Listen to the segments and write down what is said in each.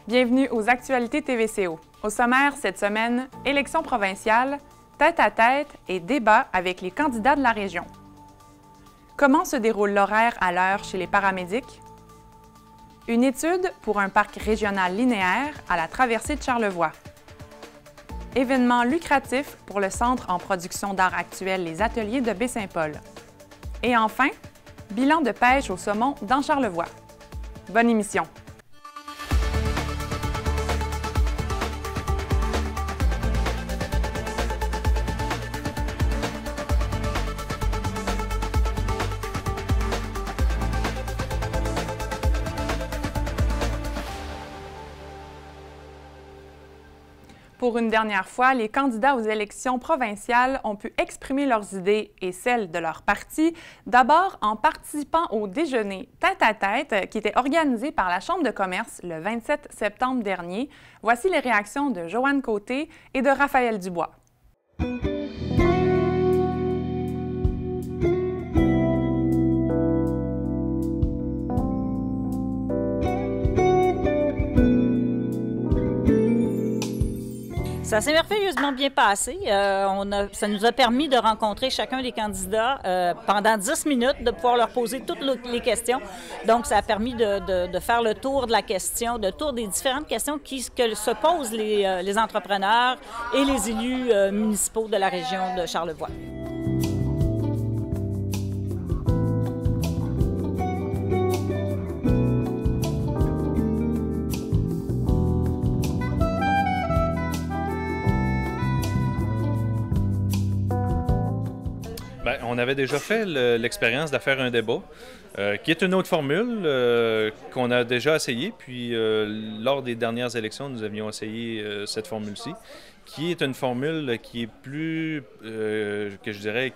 Bienvenue aux actualités TVCO. Au sommaire cette semaine, élections provinciales, tête-à-tête et débat avec les candidats de la région. Comment se déroule l'horaire à l'heure chez les paramédics? Une étude pour un parc régional linéaire à la traversée de Charlevoix. Événement lucratif pour le Centre en production d'art actuel Les Ateliers de Baie-Saint-Paul. Et enfin, bilan de pêche au saumon dans Charlevoix. Bonne émission! Pour une dernière fois, les candidats aux élections provinciales ont pu exprimer leurs idées et celles de leur parti, d'abord en participant au déjeuner tête-à-tête qui était organisé par la Chambre de commerce le 27 septembre dernier. Voici les réactions de Joanne Côté et de Raphaël Dubois. Ça s'est merveilleusement bien passé. Ça nous a permis de rencontrer chacun des candidats pendant 10 minutes, de pouvoir leur poser toutes les questions. Donc, ça a permis de faire le tour de la question, le tour des différentes questions que se posent les entrepreneurs et les élus municipaux de la région de Charlevoix. Bien, on avait déjà fait l'expérience de faire un débat, qui est une autre formule qu'on a déjà essayé. Puis, lors des dernières élections, nous avions essayé cette formule-ci, qui est une formule qui est plus, que je dirais,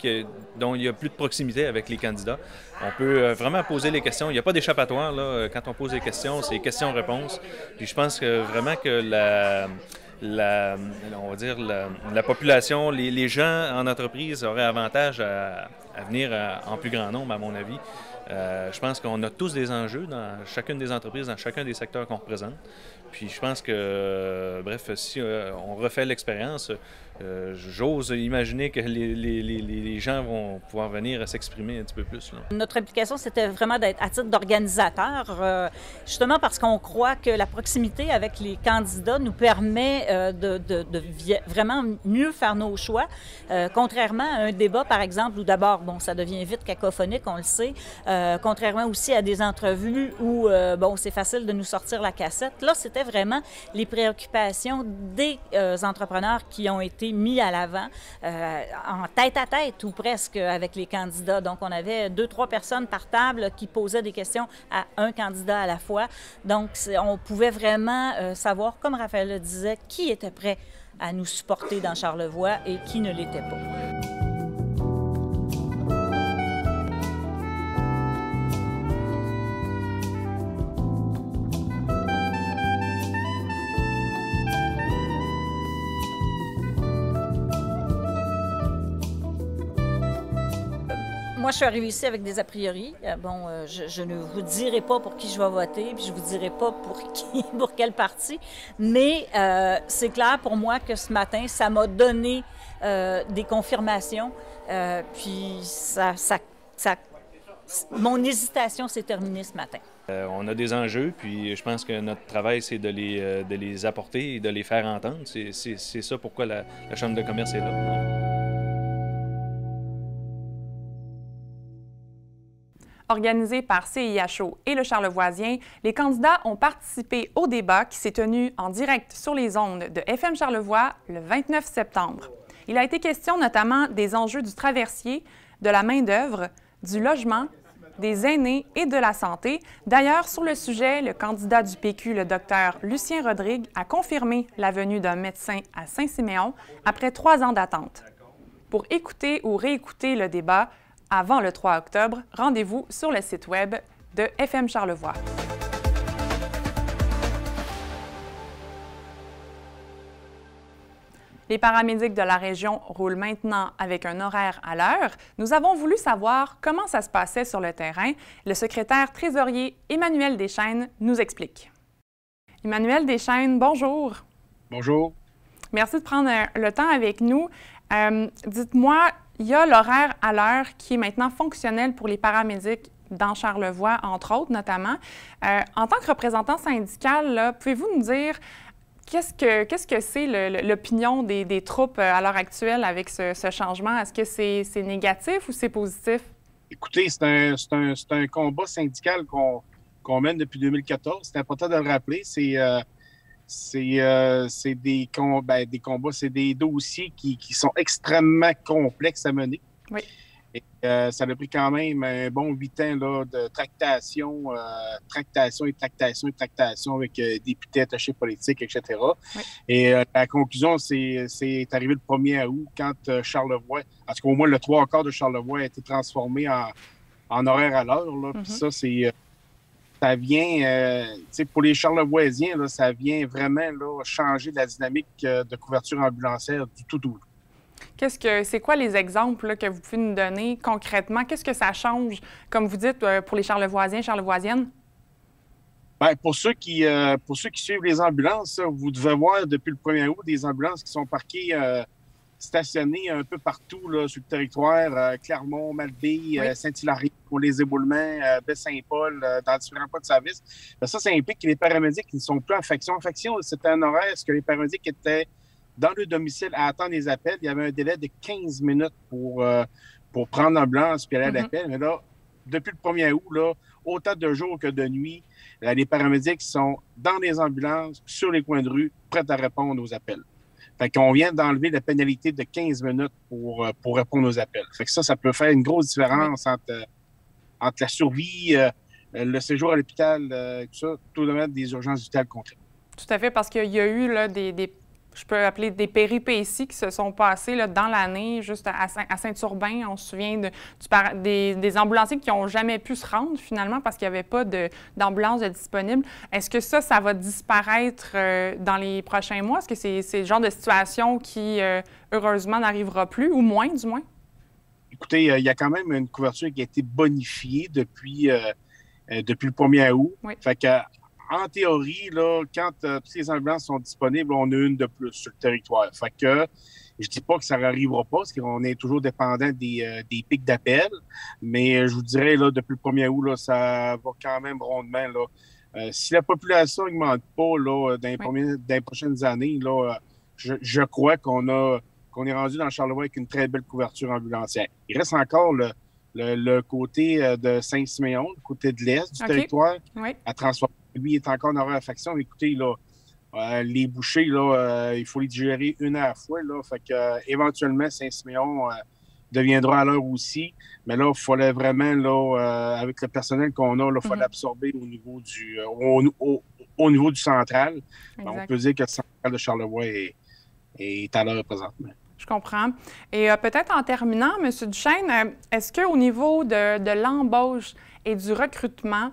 dont il y a plus de proximité avec les candidats. On peut vraiment poser les questions. Il n'y a pas d'échappatoire, là. Quand on pose des questions, c'est questions-réponses. Puis je pense que vraiment que on va dire la population, les gens en entreprise auraient avantage à venir en plus grand nombre, à mon avis. Je pense qu'on a tous des enjeux dans chacune des entreprises, dans chacun des secteurs qu'on représente. Puis je pense que, bref, si on refait l'expérience, j'ose imaginer que les gens vont pouvoir venir s'exprimer un petit peu plus, là. Notre implication, c'était vraiment d'être à titre d'organisateur, justement parce qu'on croit que la proximité avec les candidats nous permet de vraiment mieux faire nos choix, contrairement à un débat, par exemple, où d'abord, bon, ça devient vite cacophonique, on le sait, contrairement aussi à des entrevues où, bon, c'est facile de nous sortir la cassette. Là, c'était vraiment les préoccupations des entrepreneurs qui ont été mis à l'avant, en tête-à-tête ou presque avec les candidats. Donc, on avait 2-3 personnes par table qui posaient des questions à un candidat à la fois. Donc, on pouvait vraiment savoir, comme Raphaël le disait, qui était prêt à nous supporter dans Charlevoix et qui ne l'était pas. Moi, je suis arrivée ici avec des a priori. Bon, je ne vous dirai pas pour qui je vais voter, puis je vous dirai pas pour quel parti, mais c'est clair pour moi que ce matin, ça m'a donné des confirmations, puis mon hésitation s'est terminée ce matin. On a des enjeux, puis je pense que notre travail, c'est de les apporter et de les faire entendre. C'est ça pourquoi la Chambre de commerce est là. Organisé par CIHO et le Charlevoisien, les candidats ont participé au débat qui s'est tenu en direct sur les ondes de FM Charlevoix le 29 septembre. Il a été question notamment des enjeux du traversier, de la main-d'œuvre, du logement, des aînés et de la santé. D'ailleurs, sur le sujet, le candidat du PQ, le Dr Lucien Rodrigue, a confirmé la venue d'un médecin à Saint-Siméon après 3 ans d'attente. Pour écouter ou réécouter le débat, avant le 3 octobre, rendez-vous sur le site web de FM Charlevoix. Les paramédics de la région roulent maintenant avec un horaire à l'heure. Nous avons voulu savoir comment ça se passait sur le terrain. Le secrétaire trésorier Emmanuel Deschênes nous explique. Emmanuel Deschênes, bonjour. Bonjour. Merci de prendre le temps avec nous. Dites-moi, il y a l'horaire à l'heure qui est maintenant fonctionnel pour les paramédics dans Charlevoix, entre autres, notamment. En tant que représentant syndical, pouvez-vous nous dire qu'est-ce que c'est l'opinion des troupes à l'heure actuelle avec ce changement? Est-ce que c'est négatif ou c'est positif? Écoutez, c'est un combat syndical qu'on mène depuis 2014. C'est important de le rappeler. C'est des combats, c'est des dossiers qui sont extrêmement complexes à mener. Oui. Et, ça a pris quand même un bon 8 ans là, de tractation avec députés attachés politiques, etc. Oui. Et la conclusion, c'est arrivé le 1er août quand Charlevoix, en tout cas au moins le 3/4 de Charlevoix a été transformé en horaire à l'heure. Puis ça, ça vient, pour les Charlevoisiens, là, ça vient vraiment là, changer la dynamique de couverture ambulancière du tout au tout. C'est quoi les exemples là, que vous pouvez nous donner concrètement? Qu'est-ce que ça change, comme vous dites, pour les Charlevoisiens, Charlevoisiennes? Bien, pour ceux qui suivent les ambulances, vous devez voir depuis le 1er août des ambulances qui sont parquées, stationnées un peu partout là, sur le territoire, Clermont, Malbaie, oui. Saint-Hilaire, pour les éboulements, Baie-Saint-Paul, dans différents points de service. Bien, ça implique que les paramédics ne sont plus en faction. En faction, c'était un horaire, ce que les paramédics étaient dans le domicile à attendre les appels. Il y avait un délai de 15 minutes pour prendre l'ambulance puis aller à l'appel. Mais là, depuis le 1er août, là, autant de jours que de nuit, les paramédics sont dans les ambulances, sur les coins de rue, prêts à répondre aux appels. Fait qu'on vient d'enlever la pénalité de 15 minutes pour répondre aux appels. Fait que ça peut faire une grosse différence entre la survie, le séjour à l'hôpital, tout ça, tout le monde des urgences vitales concrètes. Tout à fait, parce qu'il y a eu là, je peux appeler des péripéties qui se sont passées là, dans l'année, juste à Saint-Urbain. On se souvient des ambulanciers qui n'ont jamais pu se rendre, finalement, parce qu'il n'y avait pas d'ambulance disponible. Est-ce que ça va disparaître dans les prochains mois? Est-ce que c'est le genre de situation qui, heureusement, n'arrivera plus, ou moins, du moins? Écoutez, il y a quand même une couverture qui a été bonifiée depuis le 1er août. Oui. Fait que, en théorie, là, quand toutes les ambulances sont disponibles, on a une de plus sur le territoire. Fait que je dis pas que ça n'arrivera pas, parce qu'on est toujours dépendant des pics d'appel, mais je vous dirais, là, depuis le 1er août, là, ça va quand même rondement. Là. Si la population n'augmente pas là, dans les prochaines années, là, je crois qu'on est rendu dans Charlevoix avec une très belle couverture ambulancière. Il reste encore le côté de Saint-Siméon, le côté de l'Est du territoire, à transformer. Lui est encore en horaire à faction. Écoutez, là, les bouchées, là, il faut les digérer une à la fois. Là, fait que, éventuellement, Saint-Siméon deviendra à l'heure aussi. Mais là, il fallait vraiment, là, avec le personnel qu'on a, il fallait absorber au niveau au niveau du central. On peut dire que le central de Charlevoix est à l'heure présentement. Je comprends. Et peut-être en terminant, M. Duchesne, est-ce qu'au niveau de l'embauche et du recrutement,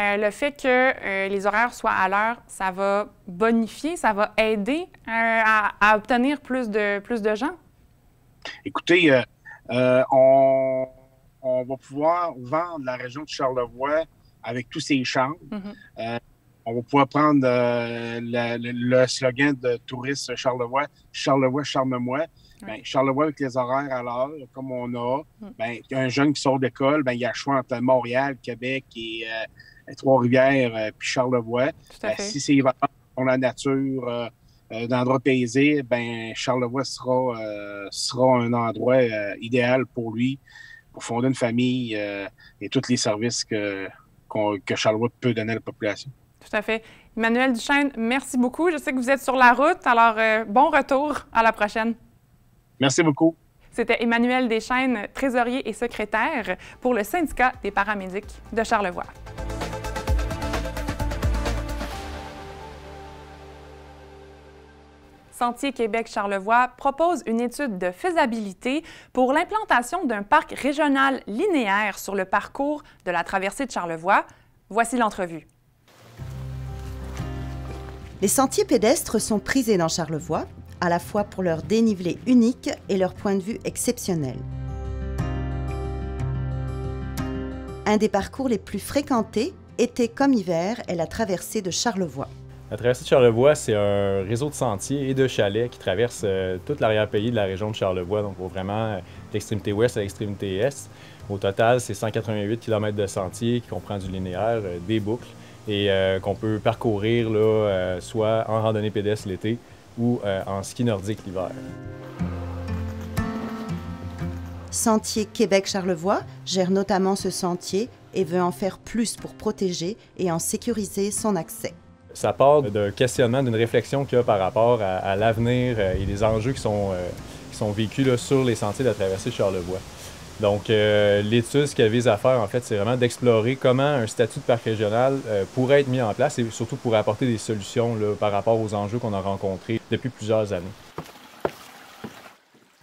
le fait que les horaires soient à l'heure, ça va bonifier, ça va aider à obtenir plus de gens? Écoutez, on va pouvoir vendre la région de Charlevoix avec tous ses chambres. On va pouvoir prendre le slogan de Tourisme Charlevoix, Charlevoix, charme-moi. Bien, Charlevoix avec les horaires à l'heure, comme on a, bien, un jeune qui sort d'école, bien, il y a le choix entre Montréal, Québec et Trois-Rivières, puis Charlevoix. Si c'est dans la nature, d'endroits paisibles, bien, Charlevoix sera un endroit idéal pour lui, pour fonder une famille et tous les services que Charlevoix peut donner à la population. Tout à fait. Emmanuel Duchesne, merci beaucoup. Je sais que vous êtes sur la route, alors bon retour. À la prochaine. Merci beaucoup. C'était Emmanuel Deschênes, trésorier et secrétaire pour le syndicat des paramédics de Charlevoix. Sentier Québec-Charlevoix propose une étude de faisabilité pour l'implantation d'un parc régional linéaire sur le parcours de la traversée de Charlevoix. Voici l'entrevue. Les sentiers pédestres sont prisés dans Charlevoix, à la fois pour leur dénivelé unique et leur point de vue exceptionnel. Un des parcours les plus fréquentés, été comme hiver, est la traversée de Charlevoix. La traversée de Charlevoix, c'est un réseau de sentiers et de chalets qui traverse tout l'arrière-pays de la région de Charlevoix, donc vraiment l'extrémité ouest à l'extrémité est. Au total, c'est 188 km de sentiers qui comprend du linéaire, des boucles, et qu'on peut parcourir là, soit en randonnée pédestre l'été ou en ski nordique l'hiver. Sentier Québec-Charlevoix gère notamment ce sentier et veut en faire plus pour protéger et en sécuriser son accès. Ça part d'un questionnement, d'une réflexion qu'il y a par rapport à l'avenir et les enjeux qui sont vécus là, sur les sentiers de la traversée de Charlevoix. Donc, l'étude, ce qu'elle vise à faire, en fait, c'est vraiment d'explorer comment un statut de parc régional pourrait être mis en place et surtout pour apporter des solutions là, par rapport aux enjeux qu'on a rencontrés depuis plusieurs années.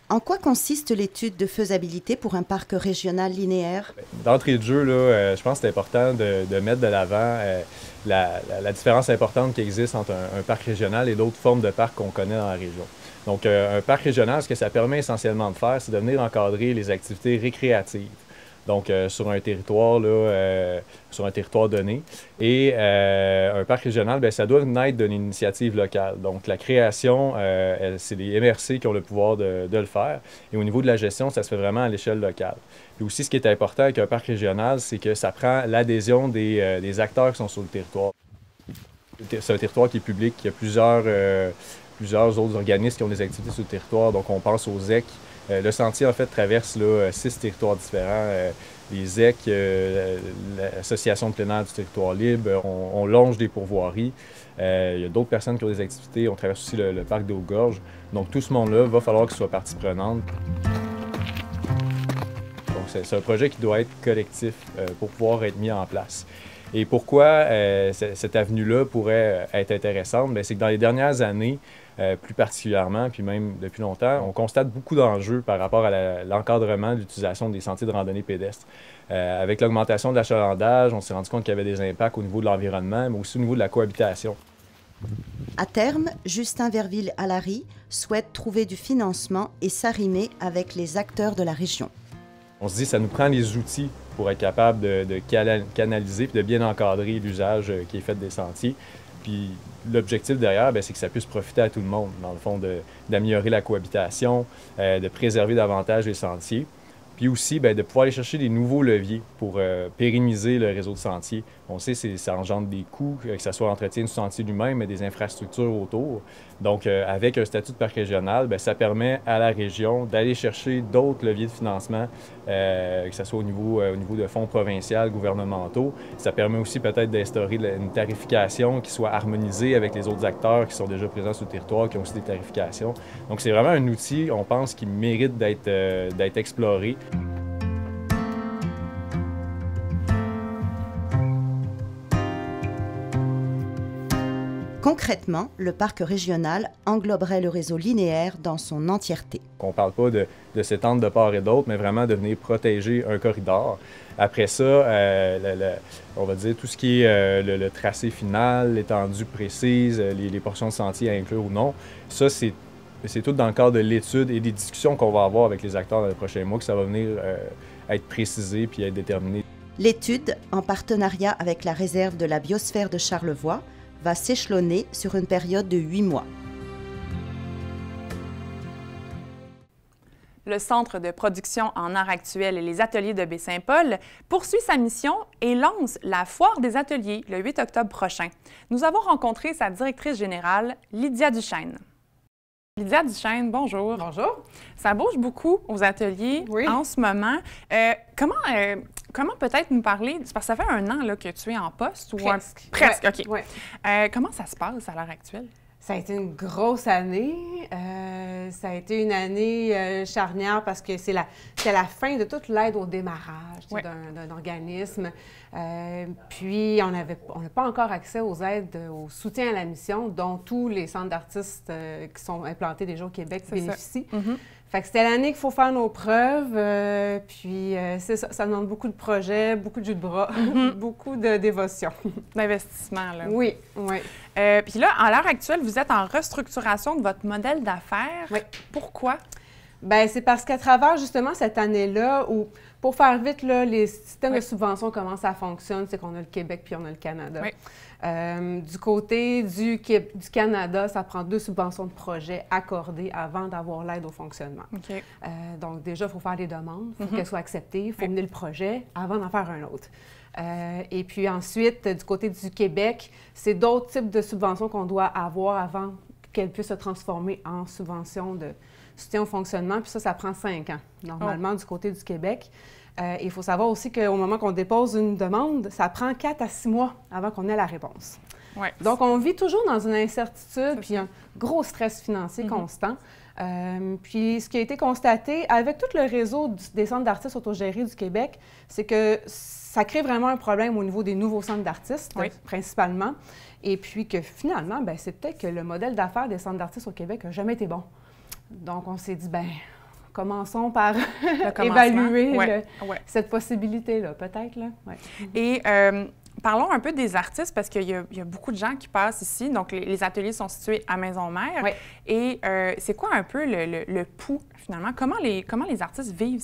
En quoi consiste l'étude de faisabilité pour un parc régional linéaire? D'entrée de jeu, là, je pense que c'est important de mettre de l'avant la différence importante qui existe entre un parc régional et d'autres formes de parcs qu'on connaît dans la région. Donc, un parc régional, ce que ça permet essentiellement de faire, c'est de venir encadrer les activités récréatives. Donc, sur un territoire, là, sur un territoire donné. Et un parc régional, bien, ça doit naître d'une initiative locale. Donc, la création, c'est les MRC qui ont le pouvoir de le faire. Et au niveau de la gestion, ça se fait vraiment à l'échelle locale. Puis aussi, ce qui est important avec un parc régional, c'est que ça prend l'adhésion des acteurs qui sont sur le territoire. C'est un territoire qui est public, il y a plusieurs autres organismes qui ont des activités sur le territoire. Donc, on pense aux ZEC. Le sentier, en fait, traverse là, 6 territoires différents. Les ZEC, l'Association de plein air du territoire libre, on longe des pourvoiries. Il y a d'autres personnes qui ont des activités. On traverse aussi le parc des Hauts-Gorges. Donc, tout ce monde-là, va falloir qu'il soit partie prenante. Donc, c'est un projet qui doit être collectif pour pouvoir être mis en place. Et pourquoi cette avenue-là pourrait être intéressante? Bien, c'est que dans les dernières années, plus particulièrement, puis même depuis longtemps, on constate beaucoup d'enjeux par rapport à l'encadrement de l'utilisation des sentiers de randonnée pédestre. Avec l'augmentation de l'achalandage, on s'est rendu compte qu'il y avait des impacts au niveau de l'environnement, mais aussi au niveau de la cohabitation. À terme, Justin Verville-Allary souhaite trouver du financement et s'arrimer avec les acteurs de la région. On se dit que ça nous prend les outils pour être capable de canaliser et de bien encadrer l'usage qui est fait des sentiers. Puis l'objectif derrière, c'est que ça puisse profiter à tout le monde, dans le fond, d'améliorer la cohabitation, de préserver davantage les sentiers. Puis aussi, de pouvoir aller chercher des nouveaux leviers pour pérenniser le réseau de sentiers. On sait que ça engendre des coûts, que ce soit l'entretien du sentier lui-même, mais des infrastructures autour. Donc, avec un statut de parc régional, ça permet à la région d'aller chercher d'autres leviers de financement, que ce soit au niveau de fonds provinciaux, gouvernementaux. Ça permet aussi peut-être d'instaurer une tarification qui soit harmonisée avec les autres acteurs qui sont déjà présents sur le territoire, qui ont aussi des tarifications. Donc, c'est vraiment un outil, on pense, qui mérite d'être exploré. Concrètement, le parc régional engloberait le réseau linéaire dans son entièreté. On ne parle pas de s'étendre de part et d'autre, mais vraiment de venir protéger un corridor. Après ça, on va dire tout ce qui est le tracé final, l'étendue précise, les portions de sentier à inclure ou non, ça, c'est tout dans le cadre de l'étude et des discussions qu'on va avoir avec les acteurs dans les prochains mois que ça va venir être précisé puis être déterminé. L'étude, en partenariat avec la réserve de la biosphère de Charlevoix, va s'échelonner sur une période de 8 mois. Le Centre de production en art actuel et les ateliers de Baie-Saint-Paul poursuit sa mission et lance la Foire des ateliers le 8 octobre prochain. Nous avons rencontré sa directrice générale, Lydia Duchesne. Lydia Duchesne, bonjour. Bonjour. Ça bouge beaucoup aux ateliers en ce moment. Comment peut-être nous parler, parce que ça fait 1 an là, que tu es en poste? Presque. Presque, OK. Ouais. Comment ça se passe à l'heure actuelle? Ça a été une grosse année. Ça a été une année charnière parce que c'est la fin de toute l'aide au démarrage d'un organisme. Puis, on n'a pas encore accès aux aides, au soutien à la mission, dont tous les centres d'artistes qui sont implantés déjà au Québec bénéficient. Fait que c'était l'année qu'il faut faire nos preuves. Puis, c'est ça, ça demande beaucoup de projets, beaucoup de jus de bras, beaucoup de dévotion. D'investissement, là. Oui, oui. Puis là, à l'heure actuelle, vous êtes en restructuration de votre modèle d'affaires. Oui. Pourquoi? Bien, c'est parce qu'à travers justement cette année-là, où, pour faire vite, là, les systèmes de subvention, comment ça fonctionne, c'est qu'on a le Québec puis on a le Canada. Oui. Du côté du Canada, ça prend 2 subventions de projet accordées avant d'avoir l'aide au fonctionnement. OK. Donc déjà, il faut faire des demandes, il faut qu'elles soient acceptées, il faut mener le projet avant d'en faire un autre. Et puis ensuite, du côté du Québec, c'est d'autres types de subventions qu'on doit avoir avant qu'elles puissent se transformer en subventions de soutien au fonctionnement. Puis ça prend 5 ans, normalement, du côté du Québec. Il faut savoir aussi qu'au moment qu'on dépose une demande, ça prend 4 à 6 mois avant qu'on ait la réponse. Ouais. Donc, on vit toujours dans une incertitude puis un gros stress financier constant. Puis, ce qui a été constaté avec tout le réseau des centres d'artistes autogérés du Québec, c'est que ça crée vraiment un problème au niveau des nouveaux centres d'artistes, principalement. Et puis que finalement, bien, c'est peut-être que le modèle d'affaires des centres d'artistes au Québec n'a jamais été bon. Donc, on s'est dit, bien, commençons par évaluer cette possibilité-là, peut-être. Là. Ouais. Et parlons un peu des artistes, parce qu'il y a beaucoup de gens qui passent ici. Donc, les ateliers sont situés à Maisons-Mères. Oui. Et c'est quoi un peu le pouls, finalement? Comment les artistes vivent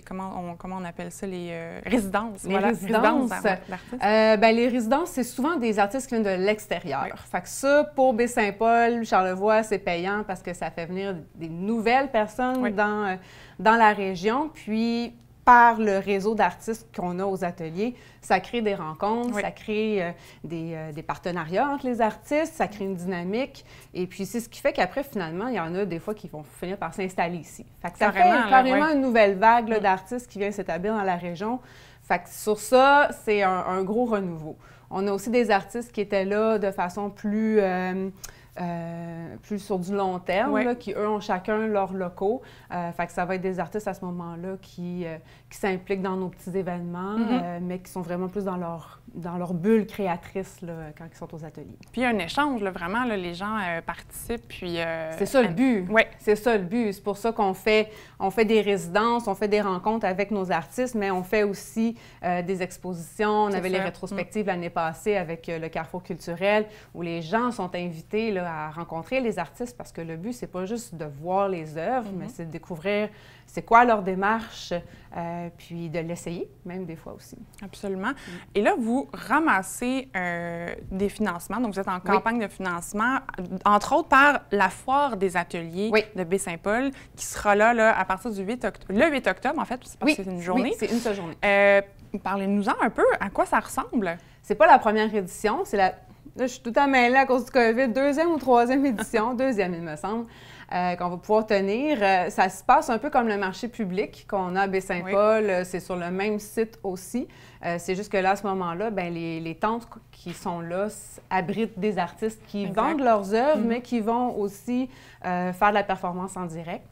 comment on appelle ça, les résidences? Les résidences d'artistes? Bien, les résidences, c'est souvent des artistes qui viennent de l'extérieur. Oui. Fait que ça, pour Baie-Saint-Paul, Charlevoix, c'est payant parce que ça fait venir des nouvelles personnes dans la région. Puis, par le réseau d'artistes qu'on a aux ateliers, ça crée des rencontres, ça crée des partenariats entre les artistes, ça crée une dynamique. Et puis, c'est ce qui fait qu'après, finalement, il y en a des fois qui vont finir par s'installer ici. Fait que ça fait carrément une nouvelle vague d'artistes qui vient s'établir dans la région. Fait que sur ça, c'est un gros renouveau. On a aussi des artistes qui étaient là de façon plus sur du long terme, là, qui, eux, ont chacun leurs locaux. Fait que ça va être des artistes à ce moment-là qui s'impliquent dans nos petits événements, mais qui sont vraiment plus dans leur bulle créatrice là, quand ils sont aux ateliers. Puis il y a un échange, là, vraiment, là, les gens participent, puis... c'est ça le but. Oui. C'est ça le but. C'est pour ça qu'on fait des résidences, on fait des rencontres avec nos artistes, mais on fait aussi des expositions. On avait les rétrospectives l'année passée avec le Carrefour culturel, où les gens sont invités là, à rencontrer les artistes, parce que le but, c'est pas juste de voir les œuvres, mais c'est de découvrir c'est quoi leur démarche, puis de l'essayer, même des fois aussi. Absolument. Et là, vous ramassez des financements, donc vous êtes en campagne de financement, entre autres par la foire des ateliers de Baie-Saint-Paul, qui sera là, à partir du 8 octobre, le 8 octobre, en fait, parce que c'est une journée. Oui, c'est une seule journée. Parlez-nous-en un peu, à quoi ça ressemble? C'est pas la première édition, c'est la... Là, je suis tout mêlée à cause du COVID. 2e ou 3e édition, 2e, il me semble, qu'on va pouvoir tenir. Ça se passe un peu comme le marché public qu'on a à Baie-Saint-Paul. C'est sur le même site aussi. C'est juste que là, à ce moment-là, bien, les tentes qui sont là abritent des artistes qui vendent leurs œuvres, mais qui vont aussi faire de la performance en direct.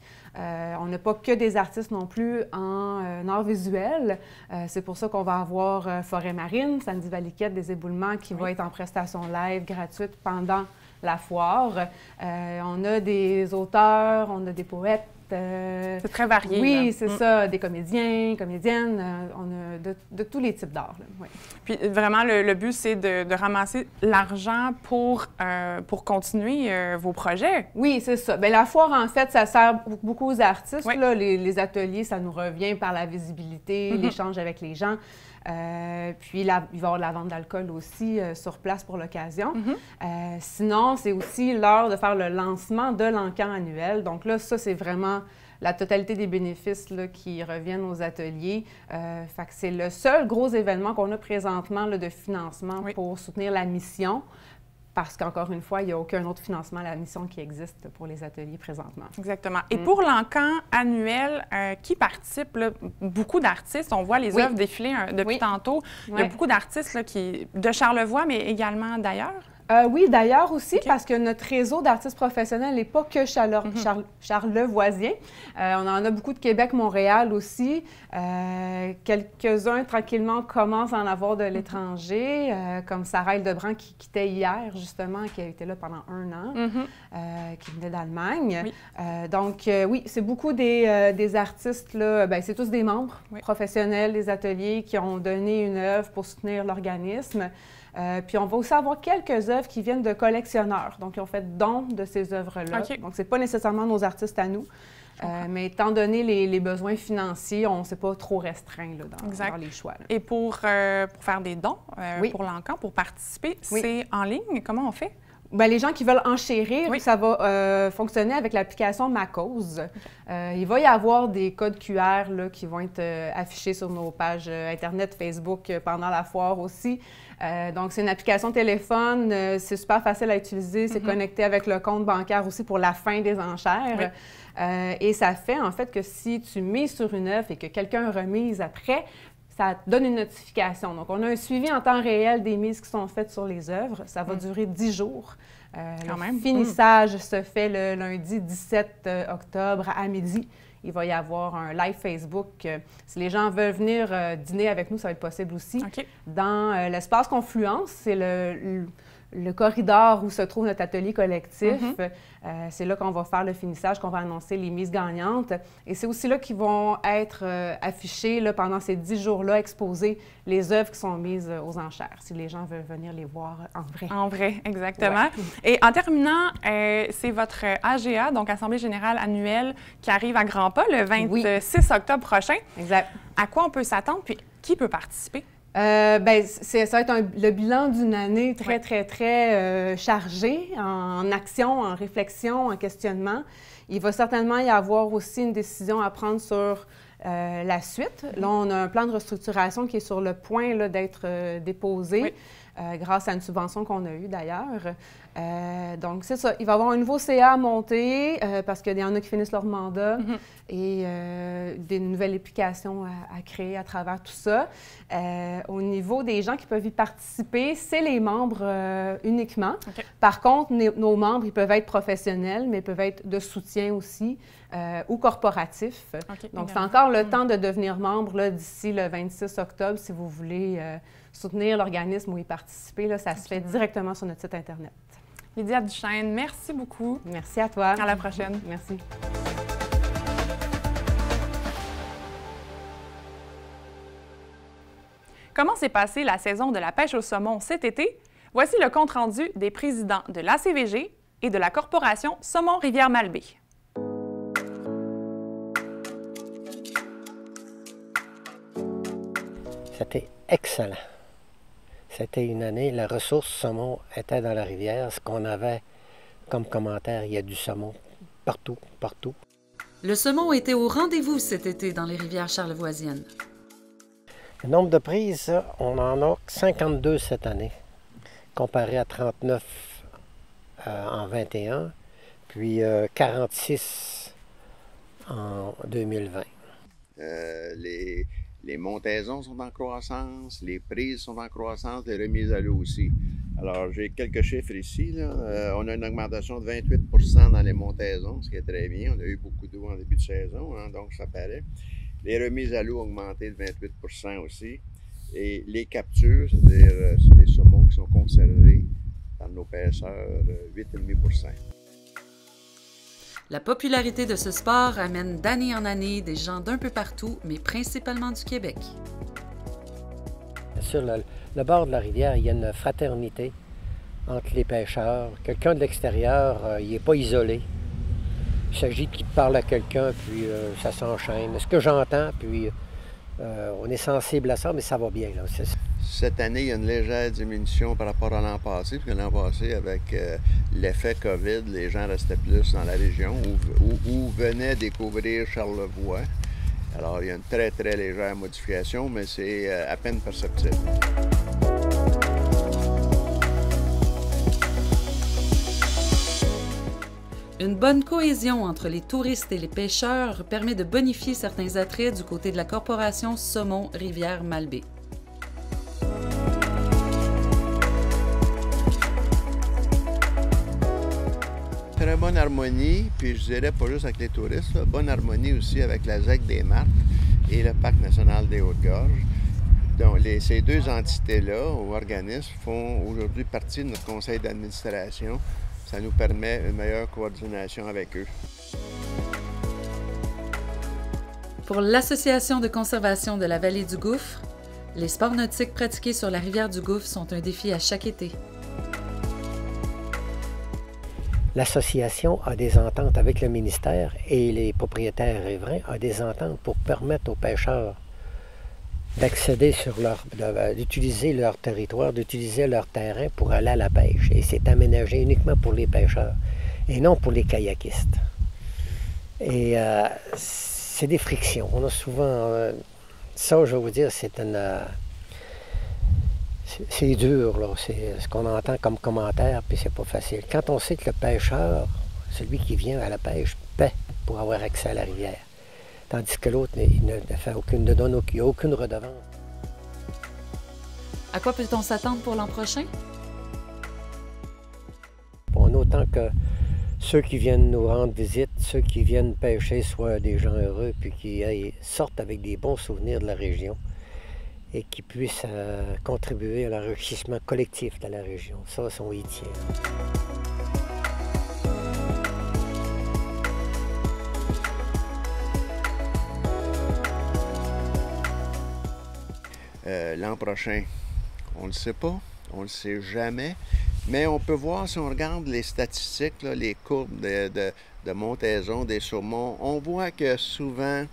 On n'a pas que des artistes non plus en art visuel. C'est pour ça qu'on va avoir Forêt Marine, Sandy Valiquette des éboulements qui va être en prestation live gratuite pendant la foire. On a des auteurs, on a des poètes. C'est très varié. Oui, c'est ça. Des comédiens, comédiennes. On a de tous les types d'art. Oui. Puis vraiment, le but, c'est de ramasser l'argent pour continuer vos projets. Oui, c'est ça. Bien, la foire, en fait, ça sert beaucoup aux artistes. Là. Les ateliers, ça nous revient par la visibilité, l'échange avec les gens. Puis, il va y avoir de la vente d'alcool aussi sur place pour l'occasion. Sinon, c'est aussi l'heure de faire le lancement de l'encan annuel. Donc là, ça, c'est vraiment la totalité des bénéfices là, qui reviennent aux ateliers. Fait que c'est le seul gros événement qu'on a présentement là, de financement pour soutenir la mission. Parce qu'encore une fois, il n'y a aucun autre financement à la mission qui existe pour les ateliers présentement. Exactement. Et pour l'encan annuel, qui participe? Là, beaucoup d'artistes, on voit les œuvres défiler depuis tantôt. Il y a beaucoup d'artistes là, de Charlevoix, mais également d'ailleurs. Oui, d'ailleurs aussi, parce que notre réseau d'artistes professionnels n'est pas que charlevoisien. On en a beaucoup de Québec, Montréal aussi. Quelques-uns, tranquillement, commencent à en avoir de l'étranger, comme Sarah Hildebrand qui quittait hier, justement, qui a été là pendant 1 an, qui venait d'Allemagne. Donc, oui, c'est beaucoup des artistes, là, bien, c'est tous des membres professionnels des ateliers qui ont donné une œuvre pour soutenir l'organisme. Puis on va aussi avoir quelques œuvres qui viennent de collectionneurs, donc ils ont fait don de ces œuvres-là. OK. Donc, ce n'est pas nécessairement nos artistes à nous. Mais étant donné les besoins financiers, on ne s'est pas trop restreint là, dans les choix. Là. Et pour faire des dons Oui. pour l'encan, pour participer, Oui. c'est en ligne? Comment on fait? Bien, les gens qui veulent enchérir, Oui. ça va fonctionner avec l'application Ma Cause. Il va y avoir des codes QR là, qui vont être affichés sur nos pages Internet, Facebook pendant la foire aussi. Donc, c'est une application téléphone, c'est super facile à utiliser, c'est connecté avec le compte bancaire aussi pour la fin des enchères. Oui. Et ça fait en fait que si tu mises sur une œuvre et que quelqu'un remise après, ça te donne une notification. Donc, on a un suivi en temps réel des mises qui sont faites sur les œuvres. Ça va durer 10 jours. Le finissage se fait le lundi 17 octobre à midi. Il va y avoir un live Facebook. Si les gens veulent venir dîner avec nous, ça va être possible aussi. OK. Dans l'espace Confluence, c'est le corridor où se trouve notre atelier collectif. C'est là qu'on va faire le finissage, qu'on va annoncer les mises gagnantes. Et c'est aussi là qu'ils vont être affichés là, pendant ces 10 jours-là, exposés les œuvres qui sont mises aux enchères, si les gens veulent venir les voir en vrai. En vrai, exactement. Ouais. Et en terminant, c'est votre AGA, donc Assemblée générale annuelle, qui arrive à grands pas le 26 octobre prochain. Exact. À quoi on peut s'attendre, puis qui peut participer? Ça va être le bilan d'une année très chargée en action, en réflexion, en questionnement. Il va certainement y avoir aussi une décision à prendre sur la suite. Là, on a un plan de restructuration qui est sur le point d'être déposé, grâce à une subvention qu'on a eue d'ailleurs. Donc, c'est ça. Il va y avoir un nouveau CA à monter parce qu'il y en a qui finissent leur mandat et des nouvelles applications à créer à travers tout ça. Au niveau des gens qui peuvent y participer, c'est les membres uniquement. Okay. Par contre, nos membres, ils peuvent être professionnels, mais ils peuvent être de soutien aussi ou corporatifs. Okay, donc, c'est encore le temps de devenir membre d'ici le 26 octobre si vous voulez soutenir l'organisme ou y participer. Là, ça se fait directement sur notre site Internet. Lydia Duchesne, merci beaucoup. Merci à toi. À la prochaine. Merci. Comment s'est passée la saison de la pêche au saumon cet été? Voici le compte-rendu des présidents de l'ACVG et de la Corporation Saumon-Rivière-Malbaie. C'était excellent. C'était une année, la ressource saumon était dans la rivière. Ce qu'on avait comme commentaire, il y a du saumon partout, partout. Le saumon était au rendez-vous cet été dans les rivières charlevoisiennes. Le nombre de prises, on en a 52 cette année, comparé à 39 en 21, puis 46 en 2020. Les montaisons sont en croissance, les prises sont en croissance, les remises à l'eau aussi. Alors, j'ai quelques chiffres ici. Là. On a une augmentation de 28 % dans les montaisons, ce qui est très bien. On a eu beaucoup d'eau en début de saison, donc ça paraît. Les remises à l'eau ont augmenté de 28 % aussi. Et les captures, c'est-à-dire c'est des saumons qui sont conservés par nos pêcheurs, 8,5 %. La popularité de ce sport amène d'année en année des gens d'un peu partout, mais principalement du Québec. Sur le bord de la rivière, il y a une fraternité entre les pêcheurs. Quelqu'un de l'extérieur, il n'est pas isolé. Il s'agit qu'il parle à quelqu'un, puis ça s'enchaîne. Ce que j'entends, puis on est sensible à ça, mais ça va bien. Là. Cette année, il y a une légère diminution par rapport à l'an passé, parce que l'an passé, avec l'effet COVID, les gens restaient plus dans la région ou venaient découvrir Charlevoix. Alors, il y a une très, très légère modification, mais c'est à peine perceptible. Une bonne cohésion entre les touristes et les pêcheurs permet de bonifier certains attraits du côté de la Corporation Saumon-Rivière-Malbaie. Très bonne harmonie, puis je dirais pas juste avec les touristes, là, bonne harmonie aussi avec la ZEC des Martres et le Parc national des Hautes-Gorges. Donc, ces deux entités-là, ou organismes, font aujourd'hui partie de notre conseil d'administration. Ça nous permet une meilleure coordination avec eux. Pour l'Association de conservation de la Vallée du Gouffre, Les sports nautiques pratiqués sur la rivière du Gouffre sont un défi à chaque été. L'association a des ententes avec le ministère et les propriétaires riverains ont des ententes pour permettre aux pêcheurs d'accéder d'utiliser leur territoire, d'utiliser leur terrain pour aller à la pêche. Et c'est aménagé uniquement pour les pêcheurs et non pour les kayakistes. Et c'est des frictions. On a souvent... ça, je vais vous dire, c'est dur, là. C'est ce qu'on entend comme commentaire, puis c'est pas facile. Quand on sait que le pêcheur, celui qui vient à la pêche, paie pour avoir accès à la rivière, tandis que l'autre, il ne donne aucune redevance. À quoi peut-on s'attendre pour l'an prochain? Bon, autant que ceux qui viennent nous rendre visite, ceux qui viennent pêcher soient des gens heureux, puis qui sortent avec des bons souvenirs de la région et qui puissent contribuer à l'enrichissement collectif de la région. Ça, on y tient. L'an prochain, on ne le sait pas, on ne le sait jamais, mais on peut voir, si on regarde les statistiques, là, les courbes de montaison des saumons, on voit que souvent,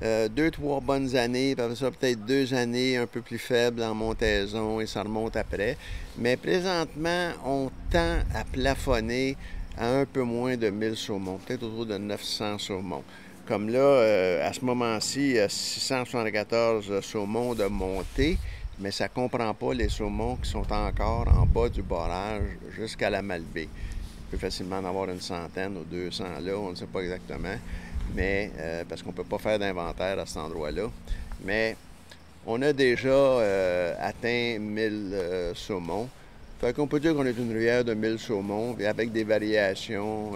2-3 bonnes années, puis après ça, peut-être 2 années un peu plus faibles en montaison et ça remonte après. Mais présentement, on tend à plafonner à un peu moins de 1000 saumons, peut-être autour de 900 saumons. Comme là, à ce moment-ci, il y a 674 saumons de montée, mais ça ne comprend pas les saumons qui sont encore en bas du barrage jusqu'à la Malbaie. Il peut facilement en avoir une centaine ou 200 là, on ne sait pas exactement, mais parce qu'on ne peut pas faire d'inventaire à cet endroit-là. Mais on a déjà atteint 1000 saumons. Fait qu'on peut dire qu'on est une rivière de 1000 saumons, avec des variations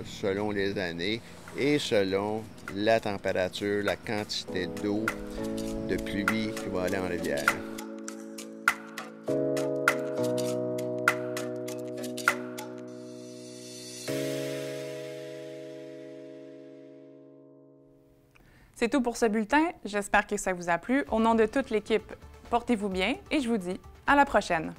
selon les années et selon la température, la quantité d'eau, de pluie qui va aller en rivière. C'est tout pour ce bulletin. J'espère que ça vous a plu. Au nom de toute l'équipe, portez-vous bien et je vous dis à la prochaine.